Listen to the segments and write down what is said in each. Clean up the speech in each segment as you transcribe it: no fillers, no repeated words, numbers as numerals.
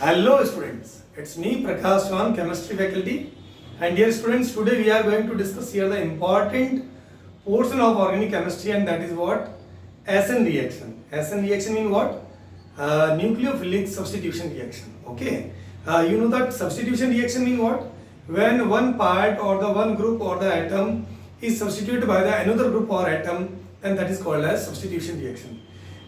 Hello students, it's me Prakash Chauhan, chemistry faculty. And dear students, today we are going to discuss here the important portion of organic chemistry, and that is what? SN reaction. SN reaction mean what? Nucleophilic substitution reaction. Okay. You know that substitution reaction mean what? When one part or the one group or the atom is substituted by the another group or atom, then that is called as substitution reaction.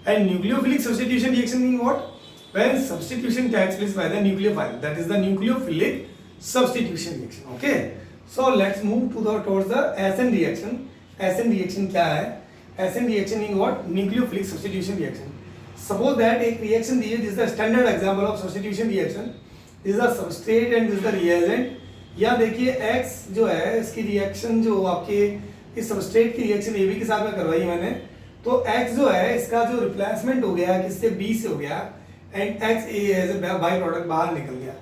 And nucleophilic substitution reaction mean what? When substitution takes place by the nucleophile, that is the nucleophilic substitution reaction. Okay, so let's move towards the SN reaction. SN reaction क्या है? SN reaction mean what? Nucleophilic substitution reaction. Suppose that एक reaction दी है, this is the standard example of substitution reaction. This is the substrate and this is the reagent. यहाँ देखिए X जो है इसकी reaction जो आपके इस सबस्ट्रेट की रिएक्शन AB के साथ में करवाई मैंने, तो X जो है इसका जो रिप्लेसमेंट हो गया किससे B से हो गया, and XA as a by product बाहर निकल गया.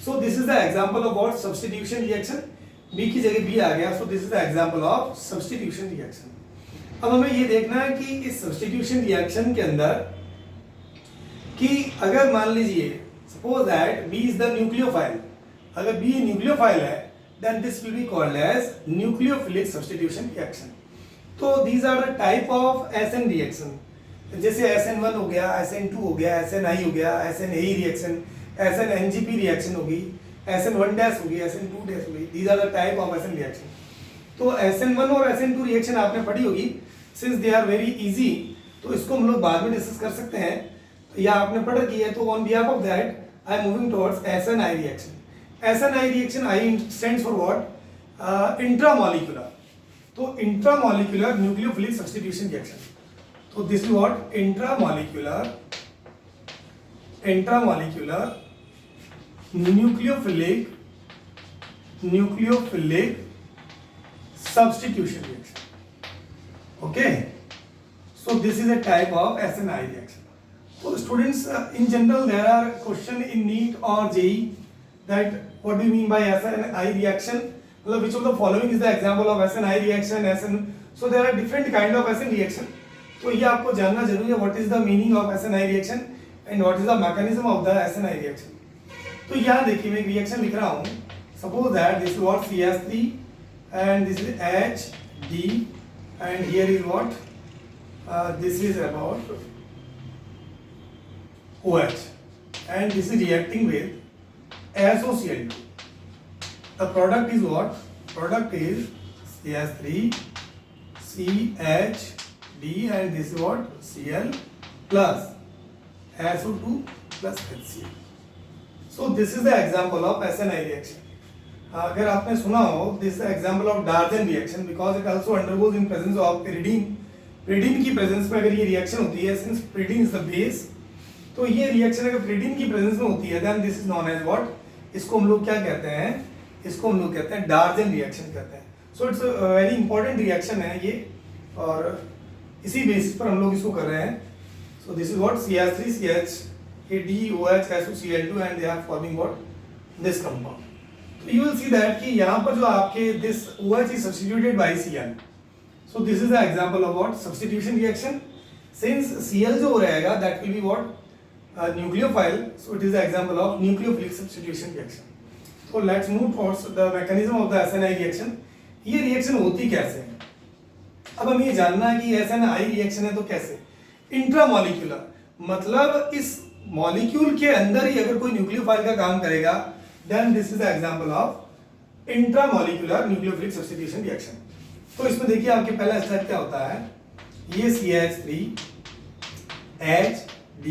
So this is the example of what? Substitution reaction. B की जगह B आ गया. So this is the example of substitution reaction. अब हमें ये देखना है कि इस substitution reaction के अंदर कि अगर मान लीजिए suppose that B is the nucleophile, अगर B nucleophile है, then this will be called as nucleophilic substitution reaction. तो these are the type of SN reaction. जैसे SN1 हो गया, SN2 हो गया, SNI हो गया, SNAE रिएक्शन, SNNGP रिएक्शन होगी, SN1 डैश होगी, SN2 डैश होगी. These are the type of SN reaction. तो SN1 और SN2 रिएक्शन आपने पढ़ी होगी. Since they are very easy, तो इसको हम लोग बाद में डिस्कस कर सकते हैं. या आपने पढ़ रखी है, तो on behalf of that, I am moving towards SNI reaction. SNI reaction, I stands for what? Intramolecular. तो intramolecular nucleophilic substitution reaction. So this is what? Intramolecular nucleophilic substitution reaction. Okay, so this is a type of SNI reaction. So students, in general there are question in NEET or JEE that what do you mean by SNI reaction? Well, which of the following is the example of SNI reaction? SN, so there are different kind of SN reaction. तो ये आपको जानना जरूरी है, what is the meaning of SNI reaction and what is the mechanism of the SNI reaction. तो यहाँ देखिए मैं एक रिएक्शन लिख रहा हूँ. Suppose that this is what CH3 and this is HD and here is what this is about OH and this is reacting with SOCl2. The product is what? Product is CH3 CHD and this is what? Cl plus SO2 plus HCl. So this is the example of SNI reaction. अगर आपने सुना हो, this is the example of Dargen reaction because it also undergoes in presence of pyridine. pyridine की presence में अगर ये reaction होती है, since pyridine is the base, तो ये reaction अगर pyridine की presence में होती है, then this is known as what? इसको हम लोग क्या कहते हैं? इसको हम लोग कहते हैं Dargen reaction कहते हैं. So it's a very important reaction है ये, और इसी बेसिस पर हम लोग इसको कर रहे हैं. So this is what? CH3 CH OH SOCl2 and they are forming what? This compound. तो यू विल सी दैट कि यहाँ पर जो आपके this OH is substituted by Cl. So this is the example of what? Substitution reaction. Since Cl जो रहेगा that will be what? Nucleophile. So it is the example of nucleophilic substitution reaction. So let's move towards the mechanism of the SNI reaction. ये reaction होती कैसे है? अब हमें ये जानना है कि SNI रिएक्शन है तो कैसे? इंट्रामोलिक्यूलर, मतलब इस मॉलिक्यूल के अंदर ही अगर कोई न्यूक्लियोफाइल का काम करेगा, then this is the example of intramolecular nucleophilic substitution reaction. तो इसमें देखिए आपके पहला स्टेप क्या होता है? ये CH3 HD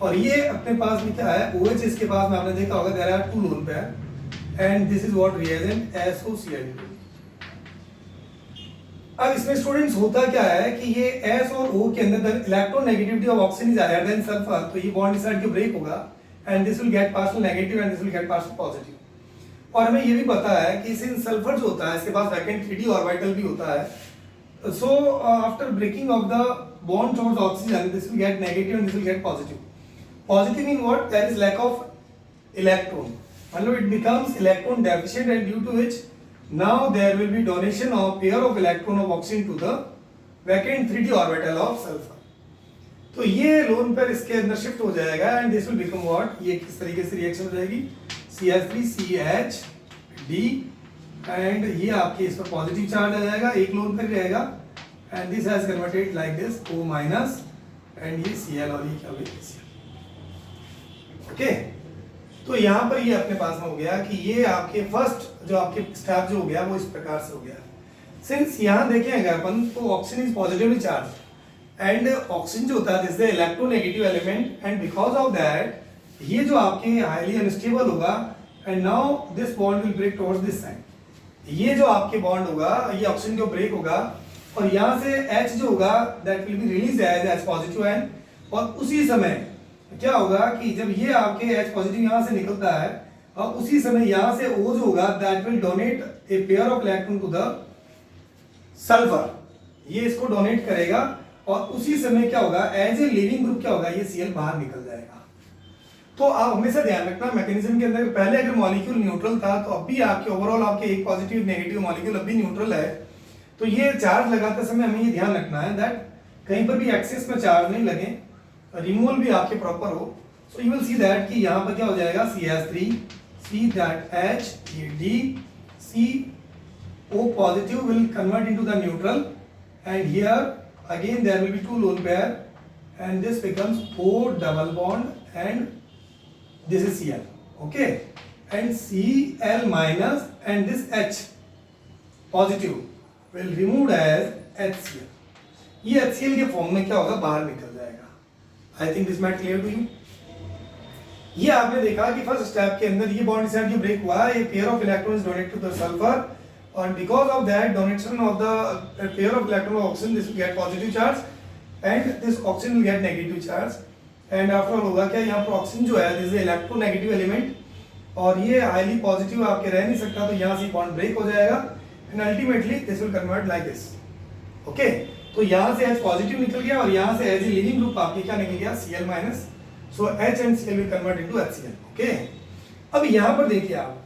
और ये अपने पास में क्या है? OH. इसके पास में आपने देखा होगा there are 2 lone pair and this is what? Reagent SOCl2. अब इसमें स्टूडेंट्स होता क्या है कि ये S और O के अंदर electron negativity of oxygen is higher than sulphur, तो ये बॉन्ड इस साइड के ब्रेक होगा and this will get partial negative and this will get partial positive. और हमें ये भी पता है कि सिंस सल्फर जो होता है इसके पास वैकेंट 3d ऑर्बिटल भी होता है, so after breaking of the bond towards oxygen this will get negative and this will get positive. Positive mean what? There is lack of electron, मतलब it becomes electron deficient and due to which now there will be donation of pair of electron of oxygen to the vacant 3d orbital of sulfur. तो ये lone pair इसके अंदर shift हो जाएगा and this will become what, ये किस तरीके से रिएक्शन हो जाएगी, CH3CHD एंड ये आपके इस पर पॉजिटिव चार्ज आ जाएगा, एक लोन पेयर रहेगा and this has converted like this O- and ये Cl और ये क्या हो गया Cl। ओके, तो यहाँ पर ये अपने पास में हो गया कि ये आपके फर्स्ट जो आपके स्टेप जो हो गया वो इस प्रकार से हो गया। सिंस यहाँ देखें अगर अपन तो oxygen is positively charge and oxygen जो होता है this the electronegative element and because of that ये जो आपके हाईली अनस्टेबल होगा and now this bond will break towards this side. ये जो आपके बॉन्ड होगा ये ऑक्सीजन जो ब्रेक होगा और यहाँ से H जो होगा that will be release as positive and, और उसी समय क्या होगा कि जब ये आपके H पॉजिटिव यहाँ से निकलता है और उसी समय यहाँ से O जो होगा that will donate a pair of electron to the sulphur, ये इसको डोनेट करेगा और उसी समय क्या होगा एज ए लिविंग ग्रुप क्या होगा ये Cl बाहर निकल जाएगा। तो आप हमेशा ध्यान रखना मैकेनिज्म के अंदर पहले अगर मॉलिक्यूल न्यूट्रल था तो अब भी आपके ओवरऑल आपके एक पॉजिटिव नेगेटिव मॉलिक्यूल अब भी न्यूट्रल है, तो ये चार्ज लगाते समय हमें ये ध्यान रखना है दैट कहीं पर भी एक्सेस में चार्ज नहीं लगे, रिमूवल भी आपके प्रॉपर हो। So you will see that कि यहाँ पर क्या हो जाएगा CH3 C दैट H ये D C O positive will convert into the neutral and here again there will be two lone pair and this becomes O double bond and this is Cl, okay, and Cl minus and this H positive will removed as HCl, ये HCl के form में क्या होगा बाहर निकल जाएगा। I think this might clear to you। ये आपने देखा कि फर्स्ट स्टेप के अंदर ये बॉन्ड साइड जो ब्रेक हुआ ये pair of electrons donate to the sulphur and because of that donation of the pair of electron of oxygen this will get positive charge and this oxygen will get negative charge and after all होगा क्या यहाँ पर oxygen जो है this is electronegative element और ये highly positive आपके रह नहीं सकता, तो यहाँ से बॉन्ड ब्रेक हो जाएगा and ultimately this will convert like this. Okay, तो यहाँ से H पॉजिटिव निकल गया और यहाँ से एज ए लिविंग ग्रुप आपके क्या निकल गया Cl minus, so H and Cl will convert into HCl। Okay, अब यहाँ पर देखिए आप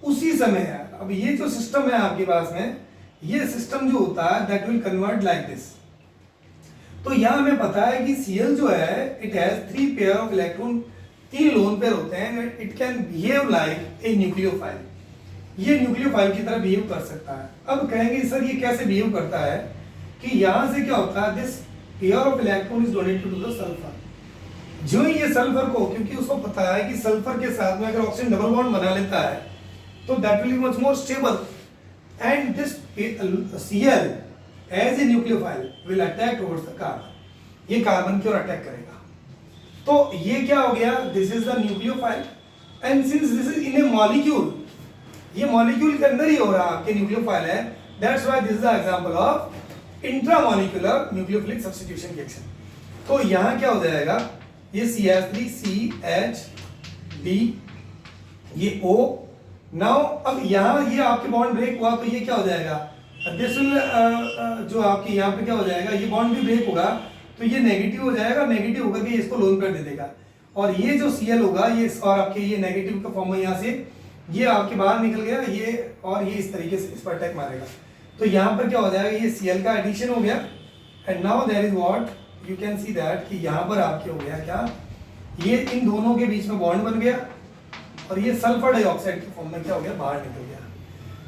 उसी समय है, अब ये जो सिस्टम है आपके पास में ये सिस्टम जो होता है that will convert like this. तो यहाँ हमें पता है कि Cl जो है it has 3 pair of electron, 3 lone pair होते हैं, it can behave like a nucleophile, ये न्यूक्लियोफाइल की तरह बिहेव कर सकता है। अब कहेंगे सर ये कैसे बिहेव करता है कि यहाँ से क्या होता है this pair of electron is donated to the sulphur. जो ही ये सल्फर को, क्योंकि उसको पता है कि सल्फर के साथ में अगर ऑक्सीजन डबल बॉन्ड बना लेता है तो that will be much more stable and this Cl as a nucleophile will attack towards the carbon, ये कार्बन की ओर अटैक करेगा। तो ये क्या हो गया this is the nucleophile and since this is in a molecule, ये मॉलिक्यूल के अंदर ही हो रहा है आपके न्यूक्लियोफाइल है, that's why this is the example of intramolecular nucleophilic substitution reaction। तो यहाँ क्या हो जाएगा ये CH3CHD ये O नाउ अब यहाँ ये आपके बॉन्ड ब्रेक हुआ तो ये क्या हो जाएगा दिस विल जो आपके यहाँ पे क्या हो जाएगा ये बॉन्ड भी ब्रेक होगा तो ये नेगेटिव हो जाएगा, नेगेटिव होकर के इसको लोन पेयर दे देगा और ये जो Cl होगा ये और आपके ये नेगेटिव का फॉर्म है, यहाँ से ये आपके बाहर निकल गया ये और ये इस तरीके से इस पर अटैक मारेगा। तो यहाँ पर क्या हो जाएगा ये Cl का एडिशन हो गया and now there is what you can see that कि यहाँ पर आपके हो गया क्या ये इन दोनों के बीच में बॉन्ड बन गया और ये सल्फर डाइऑक्साइड के फॉर्म में क्या हो गया बाहर निकल गया।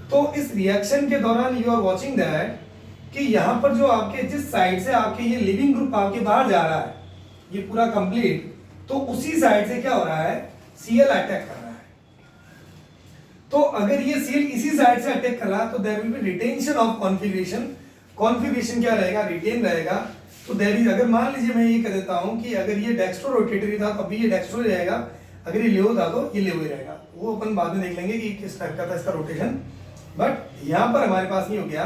तो इस रिएक्शन के दौरान यू आर वाचिंग दैट कि यहाँ पर जो आपके जिस साइड से आपके ये लिविंग ग्रुप आपके बाहर जा रहा है ये पूरा कंप्लीट, तो उसी साइड से क्या हो रहा है Cl अटैक कर रहा है। तो अगर ये Cl इसी साइड से अटैक कर रहा है तो there will be retention of configuration, configuration क्या रहेगा रिटेन रहेगा। तो देयर इज अगर मान लीजिए मैं ये कह देता हूँ कि अगर ये डेक्स्ट्रो रोटेटरी था तब भी ये डेक्स्ट्रो रहेगा, अगर ये लेवो था तो ये लेवो ही रहेगा, वो अपन बाद में देख लेंगे कि किस टाइप का था इसका रोटेशन। बट यहाँ पर हमारे पास नहीं हो गया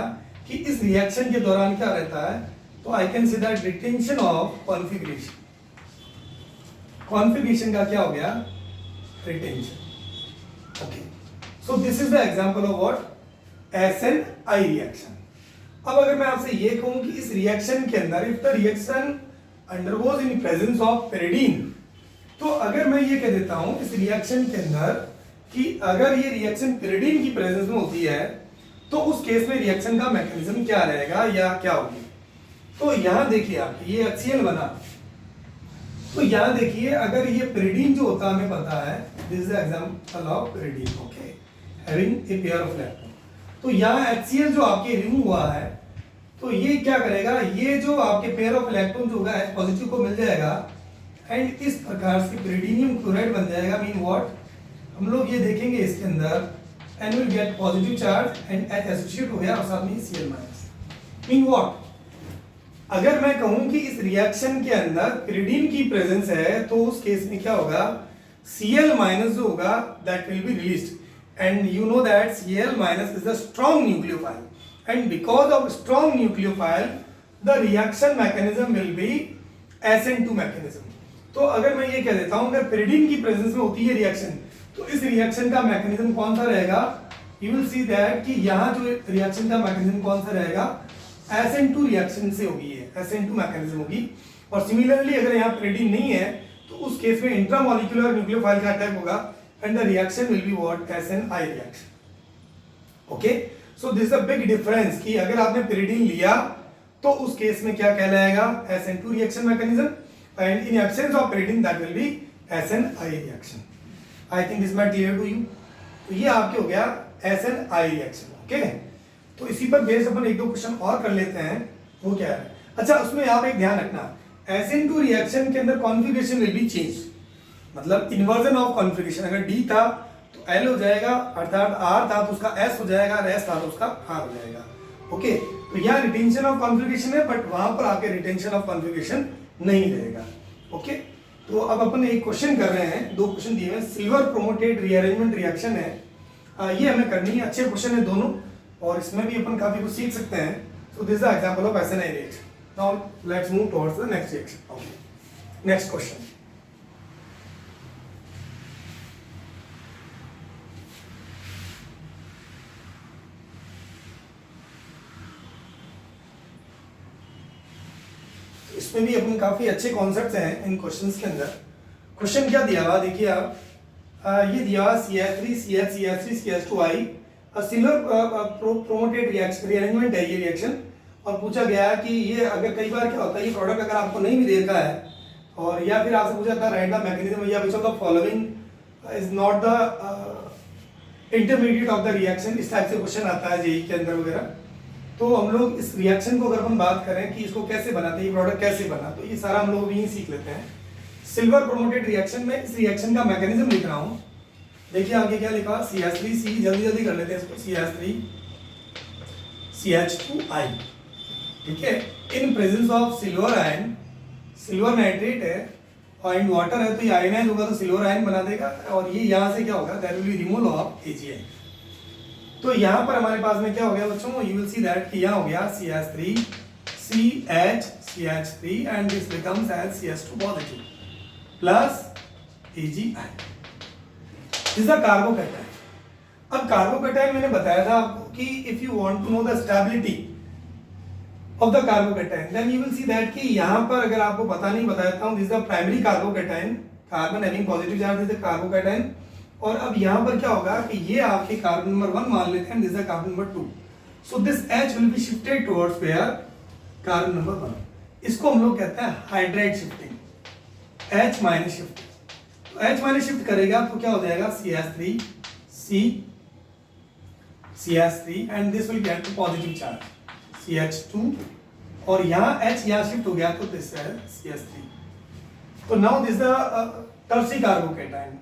कि इस रिएक्शन के दौरान क्या रहता है, तो I can say that retention of configuration, configuration का क्या हो गया retention. Okay, so this is the example of what SN I reaction. अब अगर मैं आपसे ये कहूं कि इस रिएक्शन के अंदर if the reaction undergoes in presence of pyridine, तो अगर मैं ये कह देता हूं इस रिएक्शन के अंदर कि अगर ये रिएक्शन पेरिडीन की प्रेजेंस में होती है तो उस केस में रिएक्शन का मैकेनिज्म क्या रहेगा या क्या होगी। तो यहां देखिए आप ये HCl बना तो यहाँ देखिए, अगर ये pyridine जो होता है हमें पता है, this is example of pyridine, okay, having a pair of electron. तो यहाँ HCl जो आपके रिमूव हुआ है, तो ये क्या करेगा, ये जो आपके पेयर ऑफ इलेक्ट्रॉन जो होगा H पॉजिटिव को मिल जाएगा एंड इस प्रकार से pyridinium क्लोराइड बन जाएगा। मीन व्हाट, हम लोग ये देखेंगे इसके अंदर and will get positive charge and H associate हो गया और साथ में Cl माइनस। मीन व्हाट, अगर मैं कहूं कि इस रिएक्शन के अंदर pyridine की प्रेजेंस है तो उस केस में क्या होगा, Cl माइनस जो होगा that will be released and you know that Cl minus is the strong nucleophile and because of strong nucleophile the reaction mechanism will be SN2 mechanism. तो अगर मैं ये कह देता हूं अगर pyridine की प्रेजेंस में होती है रिएक्शन, तो इस रिएक्शन का मैकेनिज्म कौन सा रहेगा, यू विल सी दैट कि यहाँ जो रिएक्शन का मैकेनिज्म कौन सा रहेगा, SN2 रिएक्शन से होगी, ये SN2 मैकेनिज्म होगी। और सिमिलरली अगर यहाँ pyridine नहीं है तो उस केस में इंट्रामॉलिक्यूलर न्यूक्लियोफाइल का अटैक होगा and the reaction will be what, SNI reaction. Okay, so this is a big difference कि अगर आपने pyridine लिया तो उस केस में क्या कहलाएगा, SN2 reaction mechanism and in absence of pyridine that will be SNI reaction. I think this might clear to you. तो ये आपके हो गया SNI reaction, ओके। तो इसी पर बेस अपन एक दो क्वेश्चन और कर लेते हैं, वो क्या है। अच्छा, उसमें आप एक ध्यान रखना, SN2 रिएक्शन के अंदर कॉन्फ़िगरेशन विल बी चेंज, मतलब इन्वर्जन ऑफ कॉन्फ़िगरेशन। अगर D था तो L हो जाएगा, अर्थात R था तो उसका S हो जाएगा, और S था तो उसका R हो जाएगा, ओके। तो यहाँ रिटेंशन ऑफ कॉन्फ़िगरेशन है, बट वहां पर आपके रिटेंशन ऑफ कॉन्फ़िगरेशन नहीं रहेगा, ओके। तो अब अपन एक क्वेश्चन कर रहे हैं, दो क्वेश्चन दिए हैं, सिल्वर प्रोमोटेड रीअरेंजमेंट रिएक्शन है, ये हमें करनी है। अच्छे क्वेश्चन है दोनों और इसमें भी अपन काफी कुछ सीख सकते हैं। So this is the example of SNI reaction. Now let's move towards the next reaction, okay. Next question, इसमें भी अपन काफी अच्छे कॉन्सेप्ट्स हैं इन क्वेश्चंस के अंदर। क्वेश्चन क्या दिया हुआ देखिए आप, ये दिया हुआ CH3 CH CH3 CH2I silver promoted reaction rearrangement है ये रिएक्शन, और पूछा गया है कि ये अगर कई बार क्या होता है, ये प्रोडक्ट अगर आपको नहीं भी देखा है और या फिर आपसे पूछा था राइट द मैकेनिज्म या which of the following is not the intermediate of the reaction, इस टाइप से क्वेश्चन आता है जेई के अंदर वगैरह। तो हम लोग इस रिएक्शन को अगर हम बात करें कि इसको कैसे बनाते हैं, ये प्रोडक्ट कैसे बना, तो ये सारा हम लोग यही सीख लेते हैं। सिल्वर प्रोमोटेड रिएक्शन में इस रिएक्शन का मैकेनिज्म लिख रहा हूँ। देखिए आगे क्या लिखा, CH3C, जल्दी जल्दी कर लेते हैं इसको, CH3 CH2I, ठीक है, in presence of silver ion, silver nitrate है और वाटर है तो ये आयनाइज होगा तो सिल्वर आयन बना देगा, और ये यहाँ से क्या होगा, that will B removal of AgI। तो यहाँ पर हमारे पास में क्या हो गया बच्चों, यू विल सी दैट कि यहाँ हो गया CH3 CH CH3 and this becomes as CH2 positive plus AgI। This the carbocation. अब कार्बोकैटायन मैंने बताया था आपको कि if you want to know the stability of the carbocation then you will see that कि यहाँ पर अगर आपको पता नहीं बताता हूँ, this the primary carbocation, carbon having positive charge is the carbocation. और अब यहाँ पर क्या होगा कि ये आपके कार्बन नंबर 1 मान लेते हैं, this is carbon number 2, so this H will be shifted towards where, carbon number 1। इसको हम लोग कहते हैं hydride shifting, H minus shifting. तो H माइनस शिफ्ट करेगा तो क्या हो जाएगा, CH3 C CH3 and this will get positive charge CH2, और यहाँ H यहाँ शिफ्ट हो गया तो दिस है CH3। तो now this the टर्सी carbocation,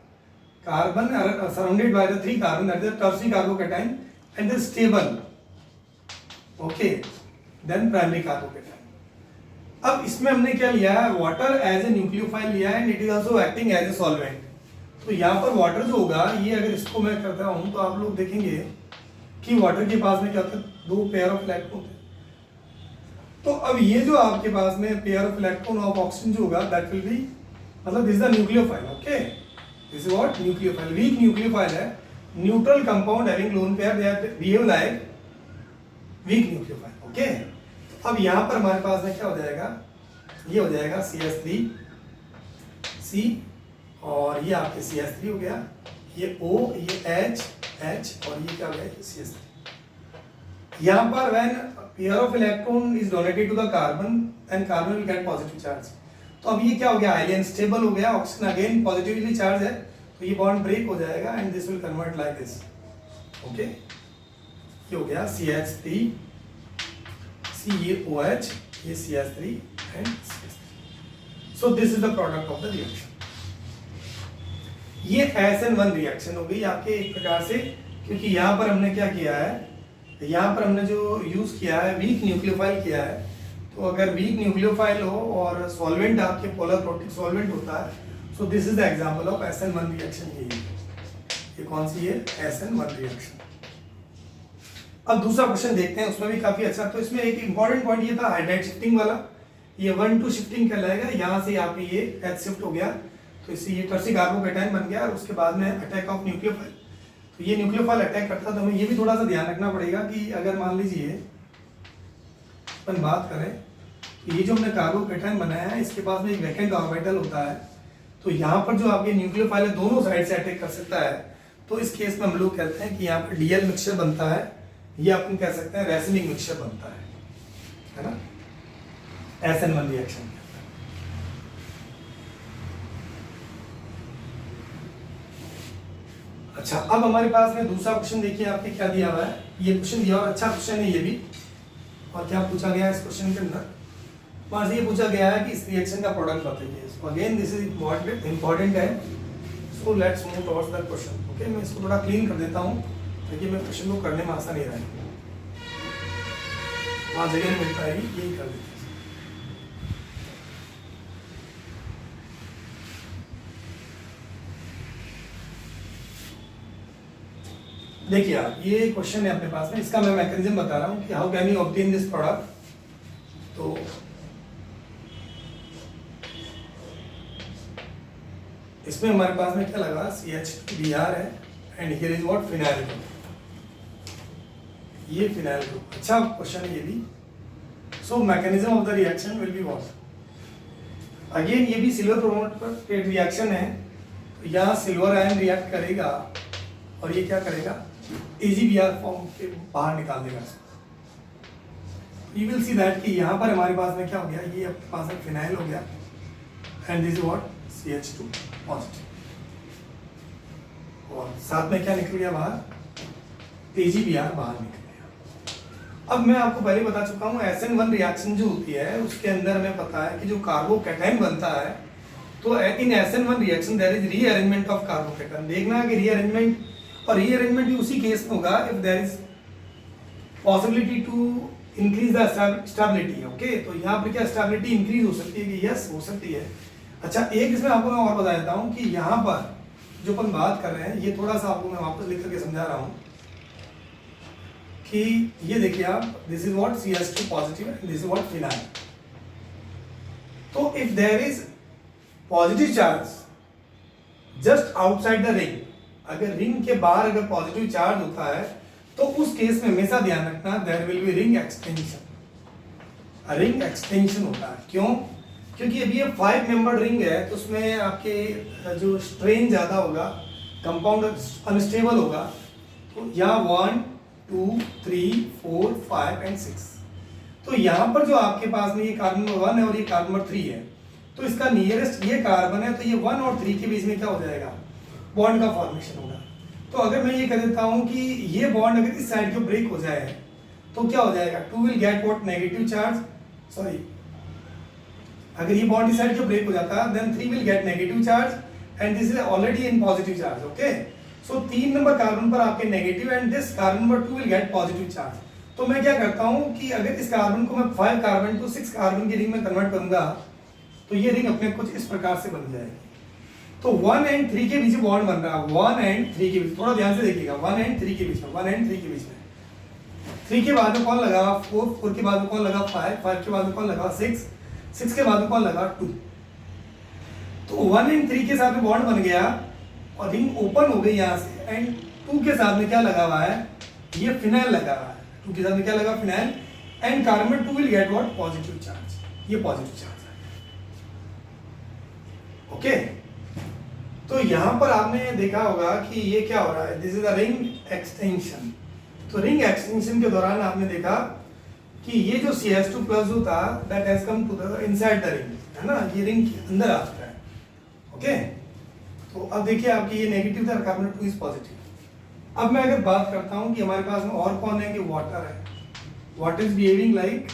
carbon are surrounded by the 3 carbon, that is the tertiary carbocation and is stable, okay, then primary carbocation। अब इसमें हमने क्या लिया है, वाटर एज ए न्यूक्लियोफाइल लिया है and it is also acting as a solvent. तो यहाँ पर वाटर जो होगा, ये अगर इसको मैं करता हूँ तो आप लोग देखेंगे कि वाटर के पास में क्या होता है, 2 पेयर ऑफ इलेक्ट्रॉन होते हैं। तो अब ये जो आपके पास में pair of electron of oxygen जो होगा दैट विल बी, मतलब this is the nucleophile, okay, this is what, nucleophile. Weak nucleophile है, neutral compound having lone pair, they are behave like weak nucleophile, okay. अब यहाँ पर हमारे पास में क्या हो जाएगा, ये हो जाएगा CH3 C और ये आपके CH3 हो गया, ये O, ये H और ये क्या हो गया, CH3। यहाँ पर when pair of electron is donated to the carbon and carbon will get positive charge। तो अब ये क्या हो गया, हाईली अनस्टेबल हो गया, ऑक्सीजन अगेन पॉजिटिवली चार्ज है, तो ये बॉन्ड ब्रेक हो जाएगा and this will convert like this. Okay, ये हो गया CH3 CaOH, ये CH3 and CH3। So this is the product of the reaction. ये SN1 रिएक्शन हो गई आपके एक प्रकार से, क्योंकि यहाँ पर हमने क्या किया है, यहाँ पर हमने जो यूज किया है वीक न्यूक्लियोफाइल किया है। तो अगर वीक न्यूक्लियोफाइल हो और सॉल्वेंट आपके पोलर प्रोटिक सॉल्वेंट होता है, सो this is the example of SN1 reaction. ये कौन सी है, SN1 रिएक्शन। अब दूसरा क्वेश्चन देखते हैं, उसमें भी काफी अच्छा। तो इसमें एक इंपॉर्टेंट पॉइंट ये था हाइड्राइड शिफ्टिंग वाला, ये 1-2 शिफ्टिंग कहलाएगा। यहाँ से यहाँ पे ये H शिफ्ट हो गया, तो इससे ये टर्सी कार्बोकेटाइन बन गया और उसके बाद में अटैक ऑफ न्यूक्लियोफाइल। तो ये न्यूक्लियोफाइल अटैक करता, तो हमें ये भी थोड़ा सा ध्यान रखना पड़ेगा कि अगर मान लीजिए अपन बात करें तो ये जो हमने कार्बोकेटाइन बनाया है इसके पास में एक वैकेंट ऑर्बिटल होता है, तो यहाँ पर जो आपके न्यूक्लियोफाइल है दोनों साइड से अटैक कर सकता है। तो इस केस में हम लोग कहते हैं कि यहाँ पर डीएल मिक्सचर बनता है, ये अपन कह सकते हैं रेसिनिक मिक्सचर बनता है ना, SN1 रिएक्शन। अच्छा, अब हमारे पास में दूसरा क्वेश्चन देखिए आपके क्या दिया हुआ है। ये क्वेश्चन दिया और अच्छा क्वेश्चन है ये भी। और क्या पूछा गया है इस क्वेश्चन के अंदर, वहां से ये पूछा गया है कि इस रिएक्शन का प्रोडक्ट बताइए। So again this is important है। So let's move towards the question. Okay, मैं इसको थोड़ा क्लीन कर देता हूँ ताकि मैं क्वेश्चन को करने में आसान नहीं रहे, वहाँ जगह मिल पाएगी, यही कर देते हैं। देखिए आप, ये क्वेश्चन है अपने पास में, इसका मैं मैकेनिज्म बता रहा हूँ कि how can you obtain this product. तो इसमें हमारे पास में क्या लगा, CH2Br है and here is what, phenyl group. ये फिनाइल ग्रुप, अच्छा क्वेश्चन है ये भी। So mechanism of the reaction will be what, again ये भी सिल्वर प्रोमोटर रिएक्शन है। तो यहाँ सिल्वर आयन रिएक्ट करेगा और ये क्या करेगा, AgBr फॉर्म के बाहर निकाल देगा। यू विल सी दैट कि यहाँ पर हमारे पास में क्या हो गया, ये अपने पास में फिनाइल हो गया and this is what, CH2 positive, और साथ में क्या निकल गया बाहर, AgBr बाहर निकल गया। अब मैं आपको पहले बता चुका हूँ SN1 रिएक्शन जो होती है उसके अंदर हमें पता है कि जो कार्बोकैटायन बनता है, तो in SN1 reaction there is rearrangement of carbocation. देखना कि रीअरेंजमेंट, और रीअरेंजमेंट भी उसी केस में होगा if there is possibility to increase the stability. Okay, तो यहाँ पर क्या स्टेबिलिटी इंक्रीज हो सकती है कि यस हो सकती है। अच्छा, एक इसमें आपको मैं और बता देता हूँ कि यहाँ पर जो अपन बात कर रहे हैं, ये थोड़ा सा आपको मैं वापस लिख करके समझा रहा हूँ कि ये देखिए आप, this is what, CH2 positive and this is what, phenyl. तो if there is positive charge just outside the ring, अगर रिंग के बाहर अगर पॉजिटिव चार्ज होता है तो उस केस में हमेशा ध्यान रखना there will be ring extension. Ring extension होता है, क्यों, क्योंकि अभी ये 5 मेंबर रिंग है, तो उसमें आपके जो स्ट्रेन ज्यादा होगा, कंपाउंड अनस्टेबल होगा। तो यहाँ 1 2 3 4 5 एंड 6, तो यहाँ पर जो आपके पास में ये कार्बन नंबर 1 है और ये कार्बन नंबर 3 है, तो इसका नियरेस्ट ये कार्बन है, तो ये 1 और 3 के बीच में क्या हो जाएगा, बॉन्ड का फॉर्मेशन होगा। तो अगर मैं ये कह देता हूँ कि ये बॉन्ड अगर इस साइड के ब्रेक हो जाए तो क्या हो जाएगा, 2 will get what, negative charge, sorry, अगर ये बॉन्ड इस साइड के ब्रेक हो जाता then 3 will get negative charge and this is already in positive charge. Okay, so 3 number carbon पर आपके negative and this carbon number 2 will get positive charge. तो मैं क्या करता हूँ कि अगर इस कार्बन को मैं 5 कार्बन को 6 कार्बन की रिंग में कन्वर्ट करूंगा तो ये रिंग अपने कुछ इस प्रकार से बन जाएगी। तो 1 एंड 3 के बीच बॉन्ड बन रहा है, 1 एंड 3 के बीच, थोड़ा ध्यान से देखिएगा, 1 एंड 3 के बीच में, 1 एंड 3 के बीच में, 3 के बाद में कौन लगा 4, 4 के बाद में कौन लगा 5, 5 के बाद में कौन लगा 6, 6 के बाद में कौन लगा 2। तो 1 एंड 3 के साथ में बॉन्ड बन गया और रिंग ओपन हो गई यहाँ से, एंड 2 के साथ में क्या लगा हुआ है, ये फिनाइल लगा हुआ है, 2 के साथ में क्या लगा, phenyl, and carbon 2 will get what, positive charge, ये पॉजिटिव चार्ज है। ओके, तो यहाँ पर आपने देखा होगा कि ये क्या हो रहा है, this is a ring extension. तो रिंग एक्सटेंशन के दौरान आपने देखा कि ये जो CH2 प्लस जो था that has come to the inside the ring, है ना, ये रिंग के अंदर आ चुका है। ओके, तो अब देखिए आपकी ये नेगेटिव था, कार्बन 2 इज पॉजिटिव। अब मैं अगर बात करता हूँ कि हमारे पास में और कौन है, कि वाटर है, water is behaving like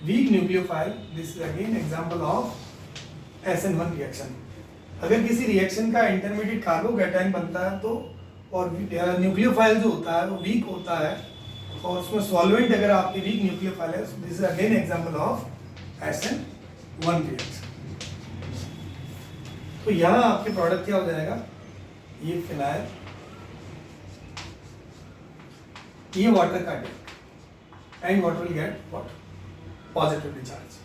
weak nucleophile, this is again example of SN1 reaction. अगर किसी रिएक्शन का इंटरमीडिएट कार्बोकैटायन बनता है तो, और न्यूक्लियोफाइल जो होता है वो वीक होता है, और उसमें सॉल्वेंट अगर आपकी वीक न्यूक्लियोफाइल है, this is again example of SN1 reaction. तो यहाँ आपके प्रोडक्ट क्या हो जाएगा, ये फिनाइल, ये वाटर का Dick, and water will get what, positively charge.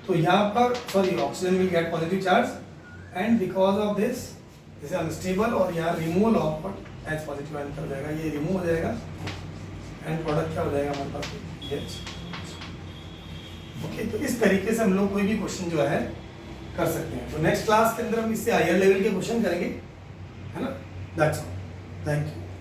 तो यहाँ पर sorry oxygen will get positive charge, and because of this is unstable, और यहाँ removal of what H positive ion कर जाएगा, ये रिमूव हो जाएगा, एंड प्रोडक्ट क्या हो जाएगा हमारे पास, एच। ओके, तो इस तरीके से हम लोग कोई भी क्वेश्चन जो है कर सकते हैं। तो नेक्स्ट क्लास के अंदर हम इससे हायर लेवल के क्वेश्चन करेंगे, है ना। That's all, thank you.